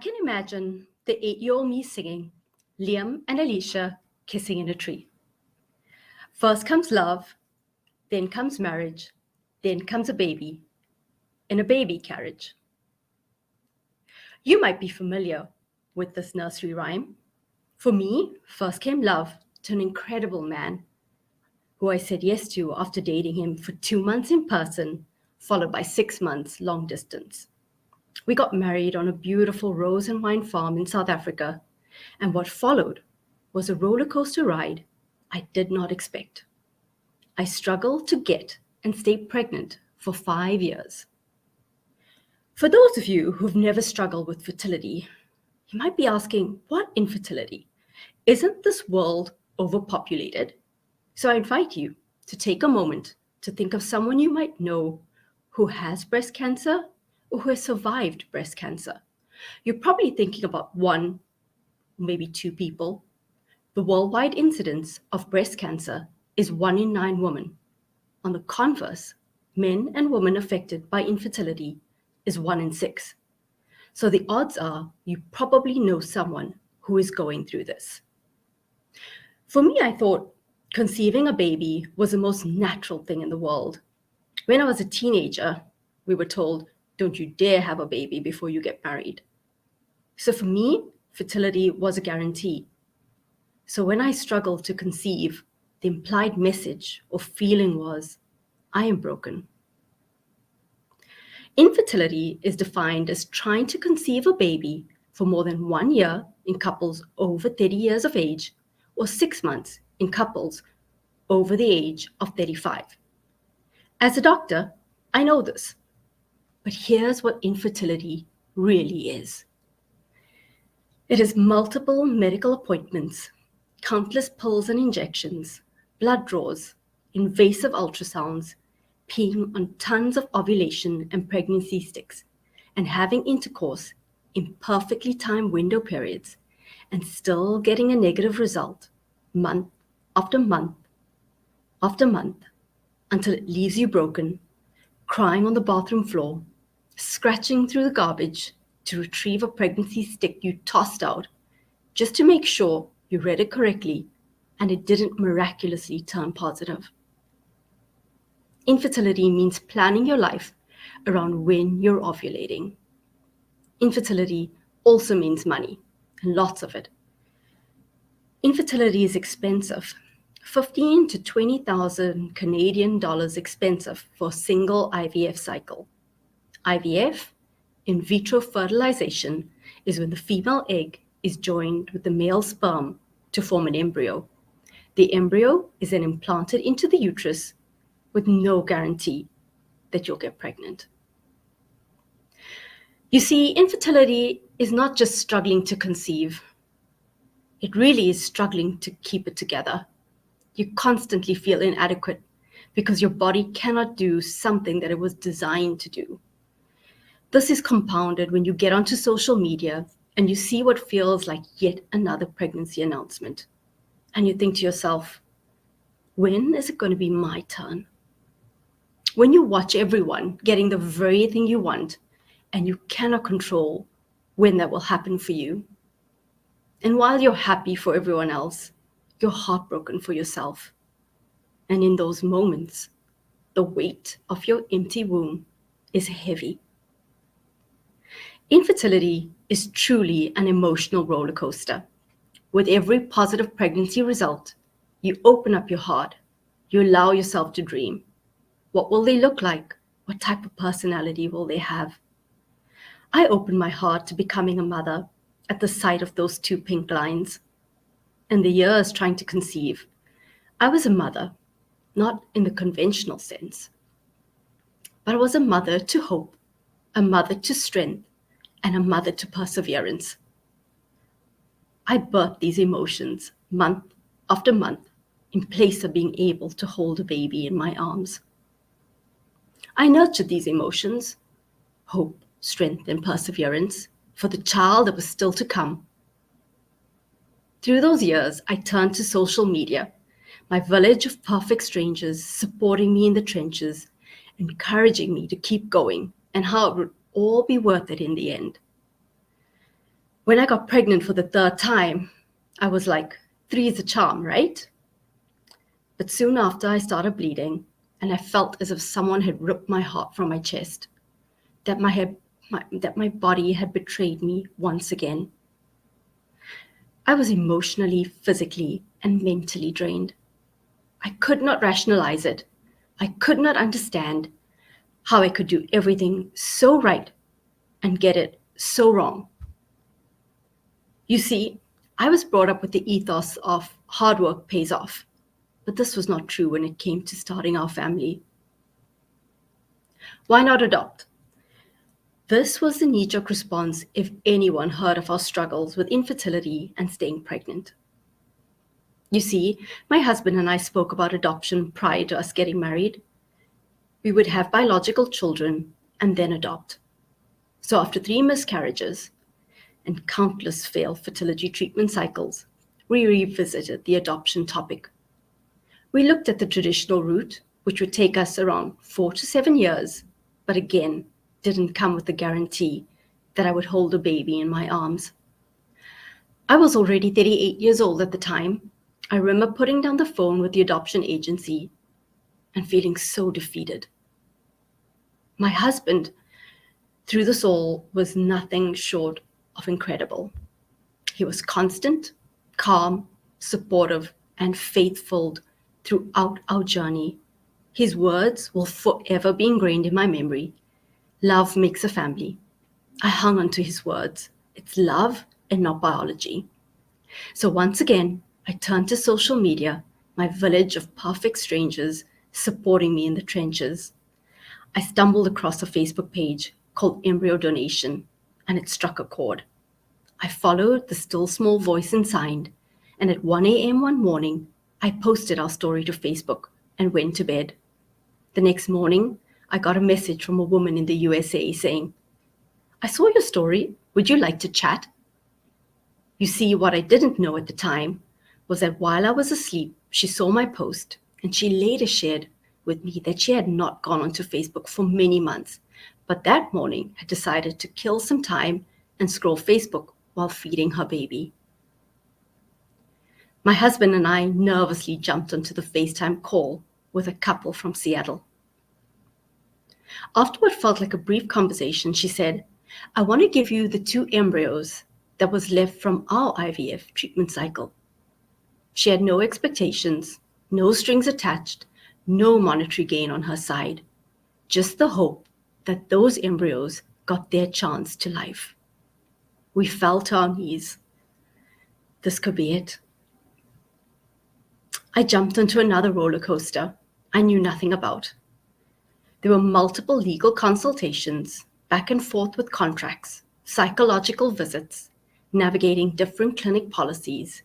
can imagine the 8-year-old me singing, Liam and Alisha kissing in a tree. First comes love, then comes marriage, then comes a baby in a baby carriage. You might be familiar with this nursery rhyme. For me, first came love to an incredible man who I said yes to after dating him for 2 months in person, followed by 6 months long distance. We got married on a beautiful rose and wine farm in South Africa, and what followed was a roller coaster ride I did not expect. I struggled to get and stay pregnant for 5 years. For those of you who've never struggled with fertility, you might be asking, what infertility? Isn't this world overpopulated? So I invite you to take a moment to think of someone you might know who has breast cancer or who has survived breast cancer. You're probably thinking about 1, maybe 2 people. The worldwide incidence of breast cancer is 1 in 9 women. On the converse, men and women affected by infertility is 1 in 6. So the odds are you probably know someone who is going through this. For me, I thought conceiving a baby was the most natural thing in the world. When I was a teenager, we were told, don't you dare have a baby before you get married. So for me, fertility was a guarantee. So when I struggled to conceive, the implied message or feeling was, I am broken. Infertility is defined as trying to conceive a baby for more than 1 year in couples over 30 years of age or 6 months in couples over the age of 35. As a doctor, I know this, but here's what infertility really is. It is multiple medical appointments, countless pills and injections, blood draws, invasive ultrasounds, peeing on tons of ovulation and pregnancy sticks, and having intercourse in perfectly timed window periods, and still getting a negative result month after month after month until it leaves you broken, crying on the bathroom floor, scratching through the garbage to retrieve a pregnancy stick you tossed out just to make sure you read it correctly and it didn't miraculously turn positive. Infertility means planning your life around when you're ovulating. Infertility also means money, and lots of it. Infertility is expensive. 15 to 20,000 Canadian dollars expensive for a single IVF cycle. IVF, in vitro fertilization, is when the female egg is joined with the male sperm to form an embryo. The embryo is then implanted into the uterus with no guarantee that you'll get pregnant. You see, infertility is not just struggling to conceive. It really is struggling to keep it together. You constantly feel inadequate because your body cannot do something that it was designed to do. This is compounded when you get onto social media and you see what feels like yet another pregnancy announcement. And you think to yourself, when is it going to be my turn? When you watch everyone getting the very thing you want and you cannot control when that will happen for you. And while you're happy for everyone else, you're heartbroken for yourself. And in those moments, the weight of your empty womb is heavy. Infertility is truly an emotional roller coaster. With every positive pregnancy result, you open up your heart. You allow yourself to dream. What will they look like? What type of personality will they have? I opened my heart to becoming a mother at the sight of those 2 pink lines. In the years trying to conceive, I was a mother, not in the conventional sense, but I was a mother to hope, a mother to strength, and a mother to perseverance. I birthed these emotions month after month in place of being able to hold a baby in my arms. I nurtured these emotions, hope, strength, and perseverance, for the child that was still to come. Through those years, I turned to social media, my village of perfect strangers supporting me in the trenches, encouraging me to keep going, and how it would all be worth it in the end. When I got pregnant for the third time, I was like, 3 is a charm, right? But soon after, I started bleeding, and I felt as if someone had ripped my heart from my chest, that my body had betrayed me once again. I was emotionally, physically, and mentally drained. I could not rationalize it. I could not understand how I could do everything so right and get it so wrong. You see, I was brought up with the ethos of hard work pays off, but this was not true when it came to starting our family. Why not adopt? This was the knee-jerk response if anyone heard of our struggles with infertility and staying pregnant. You see, my husband and I spoke about adoption prior to us getting married. We would have biological children and then adopt. So after 3 miscarriages and countless failed fertility treatment cycles, we revisited the adoption topic. We looked at the traditional route, which would take us around 4 to 7 years, but again, didn't come with the guarantee that I would hold a baby in my arms. I was already 38 years old at the time. I remember putting down the phone with the adoption agency and feeling so defeated. My husband, through this all, was nothing short of incredible. He was constant, calm, supportive, and faithful throughout our journey. His words will forever be ingrained in my memory. Love makes a family. I hung on to his words. It's love and not biology. So once again, I turned to social media, my village of perfect strangers supporting me in the trenches. I stumbled across a Facebook page called Embryo Donation, and it struck a chord. I followed the still small voice inside, and at 1 a.m. one morning, I posted our story to Facebook and went to bed. The next morning, I got a message from a woman in the USA saying, "I saw your story. Would you like to chat?" You see, what I didn't know at the time was that while I was asleep, she saw my post, and she later shared with me that she had not gone onto Facebook for many months, but that morning had decided to kill some time and scroll Facebook while feeding her baby. My husband and I nervously jumped onto the FaceTime call with a couple from Seattle. After what felt like a brief conversation, she said, "I want to give you the 2 embryos that was left from our IVF treatment cycle." She had no expectations, no strings attached, no monetary gain on her side, just the hope that those embryos got their chance to life. We fell to our knees. This could be it. I jumped onto another roller coaster I knew nothing about. There were multiple legal consultations, back and forth with contracts, psychological visits, navigating different clinic policies,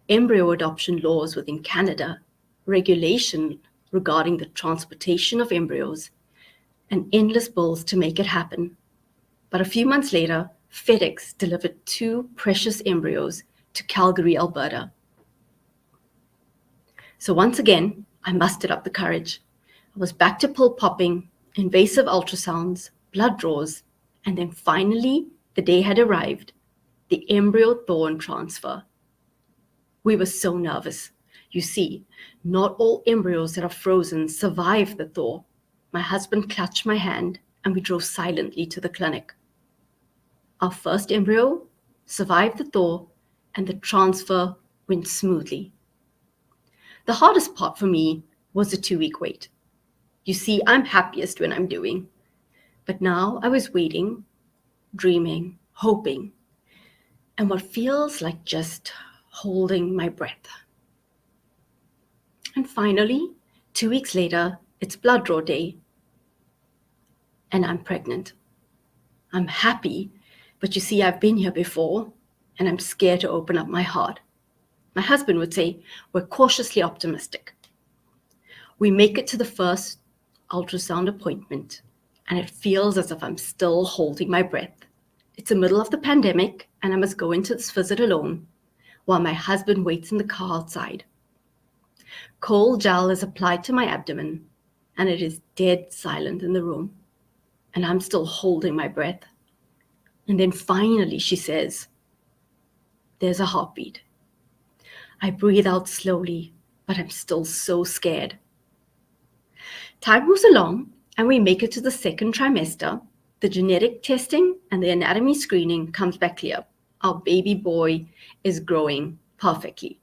embryo adoption laws within Canada, regulation regarding the transportation of embryos, and endless bills to make it happen. But a few months later, FedEx delivered 2 precious embryos to Calgary, Alberta. So once again, I mustered up the courage. I was back to pill popping, invasive ultrasounds, blood draws, and then finally, the day had arrived, the embryo thaw transfer. We were so nervous. You see, not all embryos that are frozen survive the thaw. My husband clutched my hand, and we drove silently to the clinic. Our first embryo survived the thaw, and the transfer went smoothly. The hardest part for me was the 2-week wait. You see, I'm happiest when I'm doing. But now I was waiting, dreaming, hoping, and what feels like just holding my breath. And finally, 2 weeks later, it's blood draw day, and I'm pregnant. I'm happy, but you see, I've been here before, and I'm scared to open up my heart. My husband would say, we're cautiously optimistic. We make it to the first ultrasound appointment, and it feels as if I'm still holding my breath. It's the middle of the pandemic, and I must go into this visit alone, while my husband waits in the car outside. Cold gel is applied to my abdomen, and it is dead silent in the room, and I'm still holding my breath. And then finally she says, There's a heartbeat. I breathe out slowly, but I'm still so scared. Time moves along, and we make it to the second trimester. The genetic testing and the anatomy screening comes back clear. Our baby boy is growing perfectly.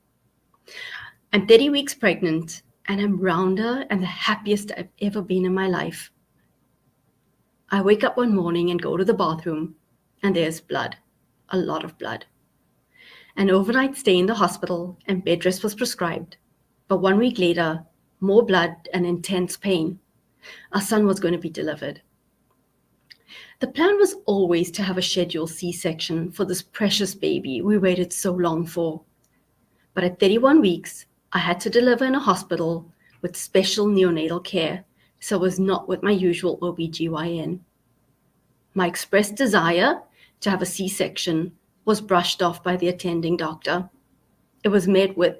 I'm 30 weeks pregnant, and I'm rounder and the happiest I've ever been in my life. I wake up one morning and go to the bathroom, and there's blood, a lot of blood. An overnight stay in the hospital and bed rest was prescribed. But 1 week later, more blood and intense pain. Our son was going to be delivered. The plan was always to have a scheduled C-section for this precious baby we waited so long for. But at 31 weeks, I had to deliver in a hospital with special neonatal care, so it was not with my usual OBGYN. My expressed desire to have a C-section was brushed off by the attending doctor. It was met with,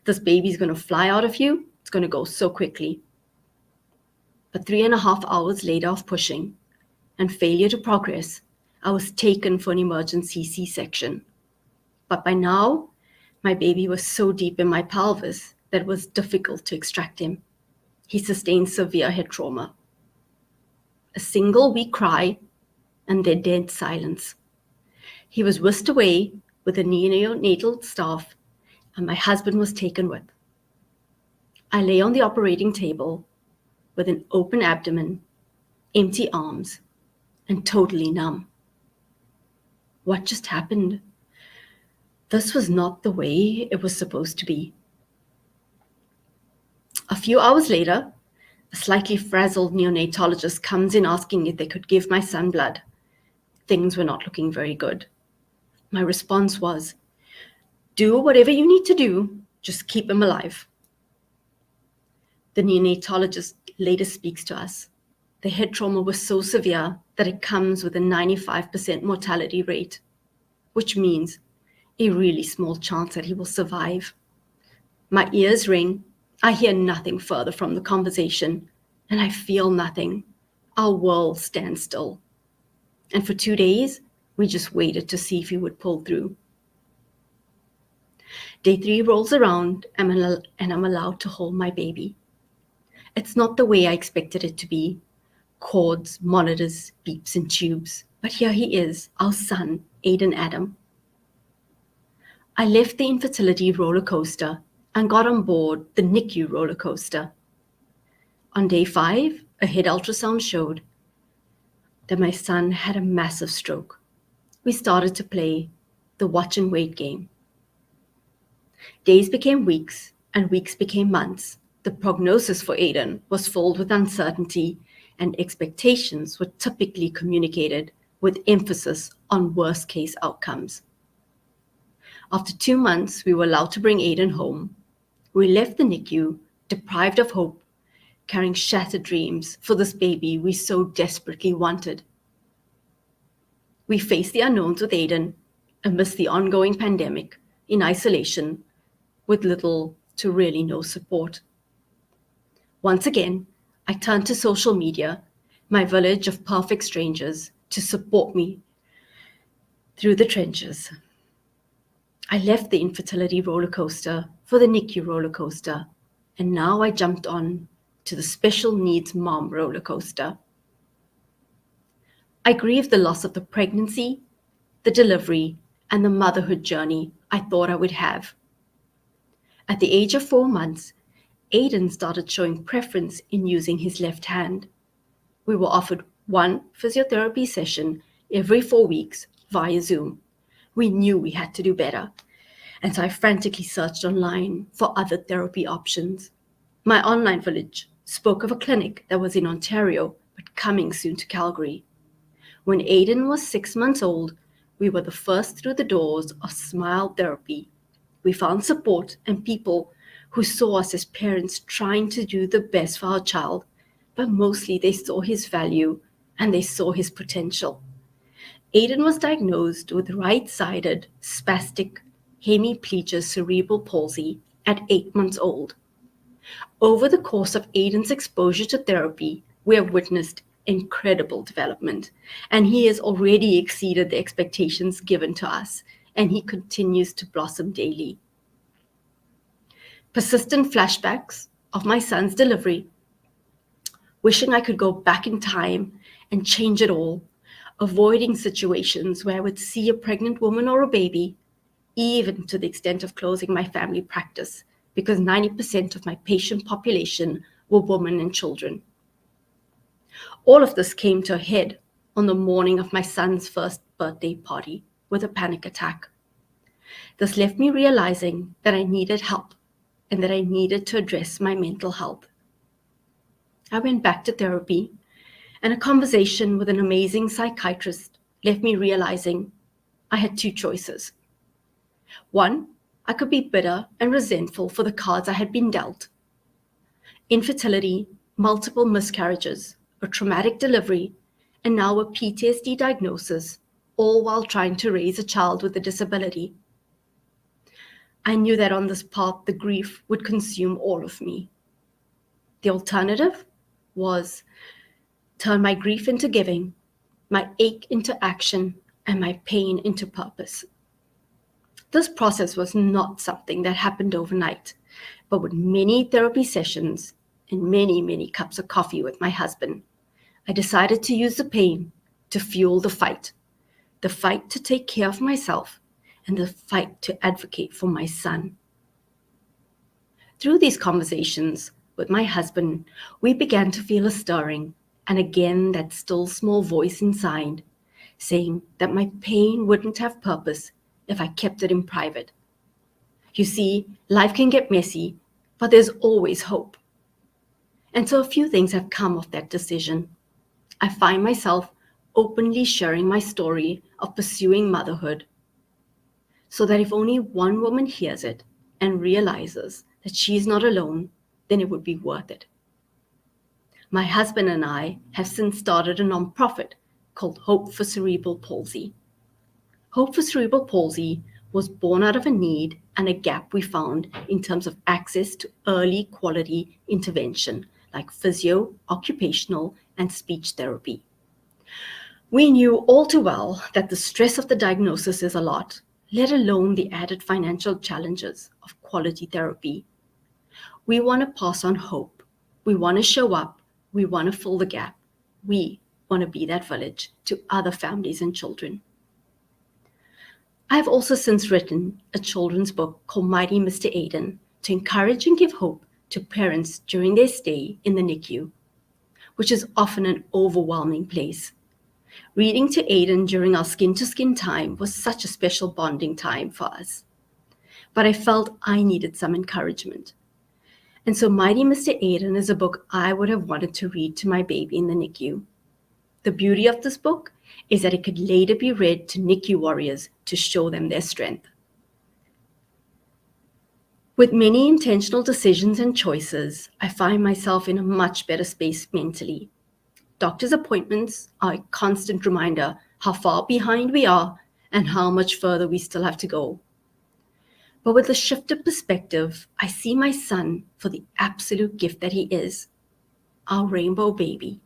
this baby's going to fly out of you, it's going to go so quickly. But 3.5 hours later of pushing and failure to progress, I was taken for an emergency C-section. But by now, my baby was so deep in my pelvis that it was difficult to extract him. He sustained severe head trauma. A single weak cry and then dead silence. He was whisked away with the neonatal staff, and my husband was taken with. I lay on the operating table with an open abdomen, empty arms, and totally numb. What just happened? This was not the way it was supposed to be. A few hours later, a slightly frazzled neonatologist comes in asking if they could give my son blood. Things were not looking very good. My response was, do whatever you need to do, just keep him alive. The neonatologist later speaks to us. The head trauma was so severe that it comes with a 95% mortality rate, which means a really small chance that he will survive. My ears ring. I hear nothing further from the conversation, and I feel nothing. Our world stands still. And for 2 days, we just waited to see if he would pull through. Day 3 rolls around, and I'm allowed to hold my baby. It's not the way I expected it to be. Cords, monitors, beeps, and tubes. But here he is, our son, Aiden Adam. I left the infertility roller coaster and got on board the NICU roller coaster. On day 5, a head ultrasound showed that my son had a massive stroke. We started to play the watch and wait game. Days became weeks, and weeks became months. The prognosis for Aiden was filled with uncertainty, and expectations were typically communicated with emphasis on worst-case outcomes. After 2 months, we were allowed to bring Aiden home. We left the NICU, deprived of hope, carrying shattered dreams for this baby we so desperately wanted. We faced the unknowns with Aiden amidst the ongoing pandemic, in isolation, with little to really no support. Once again, I turned to social media, my village of perfect strangers, to support me through the trenches. I left the infertility roller coaster for the NICU roller coaster, and now I jumped on to the special needs mom roller coaster. I grieved the loss of the pregnancy, the delivery, and the motherhood journey I thought I would have. At the age of 4 months, Aiden started showing preference in using his left hand. We were offered 1 physiotherapy session every 4 weeks via Zoom. We knew we had to do better, and so I frantically searched online for other therapy options. My online village spoke of a clinic that was in Ontario, but coming soon to Calgary. When Aiden was 6 months old, we were the first through the doors of Smile Therapy. We found support and people who saw us as parents trying to do the best for our child, but mostly they saw his value and they saw his potential. Aiden was diagnosed with right-sided spastic hemiplegic cerebral palsy at 8 months old. Over the course of Aiden's exposure to therapy, we have witnessed incredible development, and he has already exceeded the expectations given to us and he continues to blossom daily. Persistent flashbacks of my son's delivery, wishing I could go back in time and change it all, avoiding situations where I would see a pregnant woman or a baby, even to the extent of closing my family practice, because 90% of my patient population were women and children. All of this came to a head on the morning of my son's first birthday party with a panic attack. This left me realizing that I needed help and that I needed to address my mental health. I went back to therapy, and a conversation with an amazing psychiatrist left me realizing I had two choices. One, I could be bitter and resentful for the cards I had been dealt. Infertility, multiple miscarriages, a traumatic delivery, and now a PTSD diagnosis, all while trying to raise a child with a disability. I knew that on this path, the grief would consume all of me. The alternative was turn my grief into giving, my ache into action, and my pain into purpose. This process was not something that happened overnight, but with many therapy sessions and many cups of coffee with my husband, I decided to use the pain to fuel the fight to take care of myself, and the fight to advocate for my son. Through these conversations with my husband, we began to feel a stirring, and again that still small voice inside saying that my pain wouldn't have purpose if I kept it in private. You see, life can get messy, but there's always hope. And so a few things have come of that decision. I find myself openly sharing my story of pursuing motherhood, so that if only one woman hears it and realizes that she's not alone, then it would be worth it. My husband and I have since started a nonprofit called Hope for Cerebral Palsy. Hope for Cerebral Palsy was born out of a need and a gap we found in terms of access to early quality intervention like physio, occupational, and speech therapy. We knew all too well that the stress of the diagnosis is a lot, let alone the added financial challenges of quality therapy. We want to pass on hope. We want to show up. We want to fill the gap. We want to be that village to other families and children. I have also since written a children's book called Mighty Mr. Aiden to encourage and give hope to parents during their stay in the NICU, which is often an overwhelming place. Reading to Aiden during our skin-to-skin time was such a special bonding time for us. But I felt I needed some encouragement. And so Mighty Mr. Aiden is a book I would have wanted to read to my baby in the NICU. The beauty of this book is that it could later be read to NICU warriors to show them their strength. With many intentional decisions and choices, I find myself in a much better space mentally. Doctor's appointments are a constant reminder how far behind we are and how much further we still have to go. But with a shifted perspective, I see my son for the absolute gift that he is, our rainbow baby,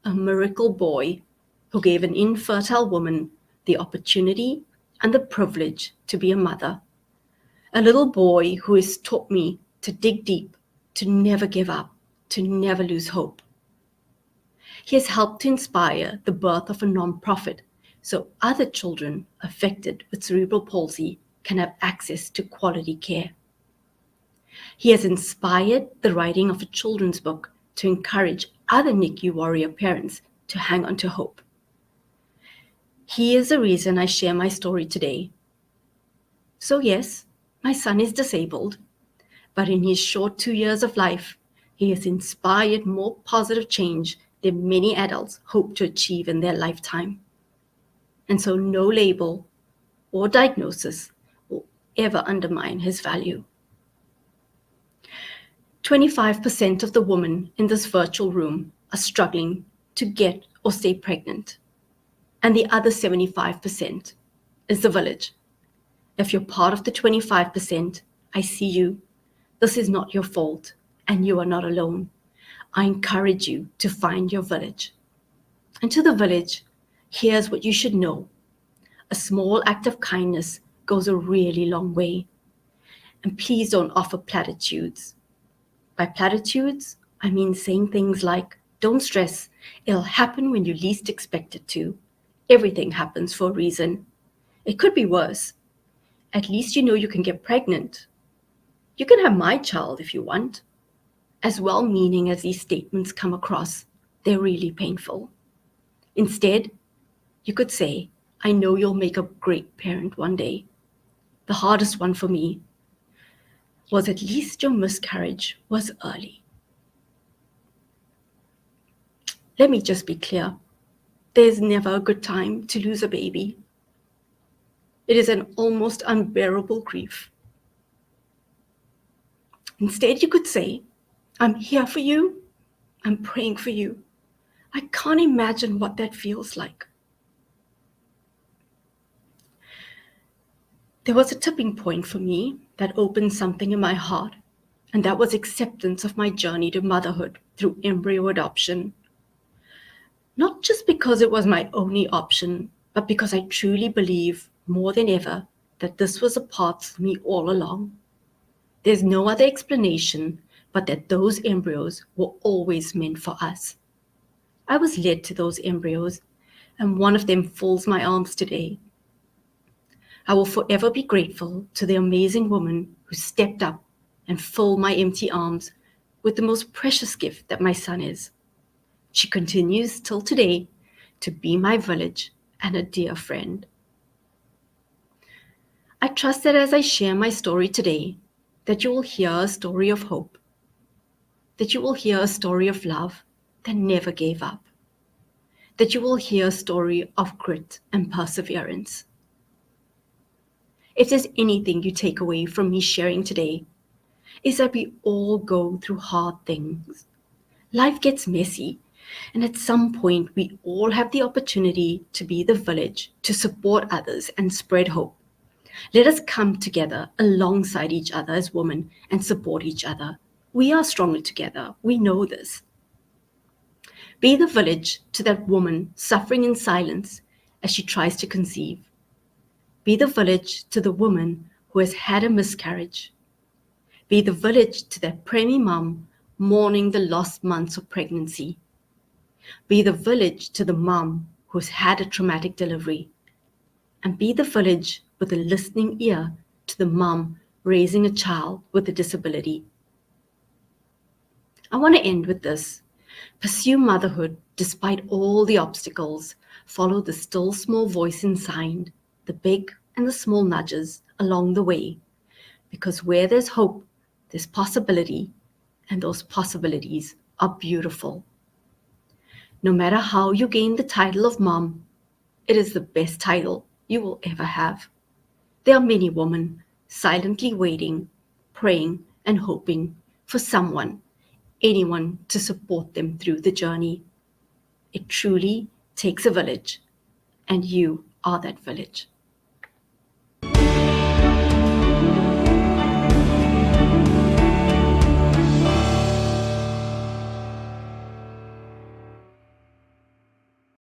a miracle boy who gave an infertile woman the opportunity and the privilege to be a mother. A little boy who has taught me to dig deep, to never give up, to never lose hope. He has helped to inspire the birth of a nonprofit so other children affected with cerebral palsy can have access to quality care. He has inspired the writing of a children's book to encourage other NICU warrior parents to hang on to hope. He is the reason I share my story today. So yes, my son is disabled, but in his short 2 years of life, he has inspired more positive change than many adults hope to achieve in their lifetime. And so no label or diagnosis will ever undermine his value. 25% of the women in this virtual room are struggling to get or stay pregnant. And the other 75% is the village. If you're part of the 25%, I see you. This is not your fault, and you are not alone. I encourage you to find your village. And to the village, here's what you should know. A small act of kindness goes a really long way. And please don't offer platitudes. By platitudes, I mean saying things like, don't stress, it'll happen when you least expect it to. Everything happens for a reason. It could be worse. At least you know you can get pregnant. You can have my child if you want. As well-meaning as these statements come across, they're really painful. Instead, you could say, I know you'll make a great parent one day. The hardest one for me was at least your miscarriage was early. Let me just be clear. There's never a good time to lose a baby. It is an almost unbearable grief. Instead, you could say, I'm here for you. I'm praying for you. I can't imagine what that feels like. There was a tipping point for me that opened something in my heart, and that was acceptance of my journey to motherhood through embryo adoption. Not just because it was my only option, but because I truly believe more than ever that this was a path for me all along. There's no other explanation but that those embryos were always meant for us. I was led to those embryos, and one of them fills my arms today. I will forever be grateful to the amazing woman who stepped up and filled my empty arms with the most precious gift that my son is. She continues till today to be my village and a dear friend. I trust that as I share my story today, that you will hear a story of hope, that you will hear a story of love that never gave up, that you will hear a story of grit and perseverance. If there's anything you take away from me sharing today, is that we all go through hard things. Life gets messy, and at some point we all have the opportunity to be the village, to support others and spread hope. Let us come together alongside each other as women and support each other. We are stronger together. We know this. Be the village to that woman suffering in silence as she tries to conceive. Be the village to the woman who has had a miscarriage. Be the village to that preemie mom mourning the lost months of pregnancy. Be the village to the mom who's had a traumatic delivery. And be the village with a listening ear to the mom raising a child with a disability. I want to end with this. Pursue motherhood despite all the obstacles. Follow the still small voice inside, the big and the small nudges along the way. Because where there's hope, there's possibility, and those possibilities are beautiful. No matter how you gain the title of mom, it is the best title you will ever have. There are many women silently waiting, praying, and hoping for someone, anyone to support them through the journey. It truly takes a village, and you are that village.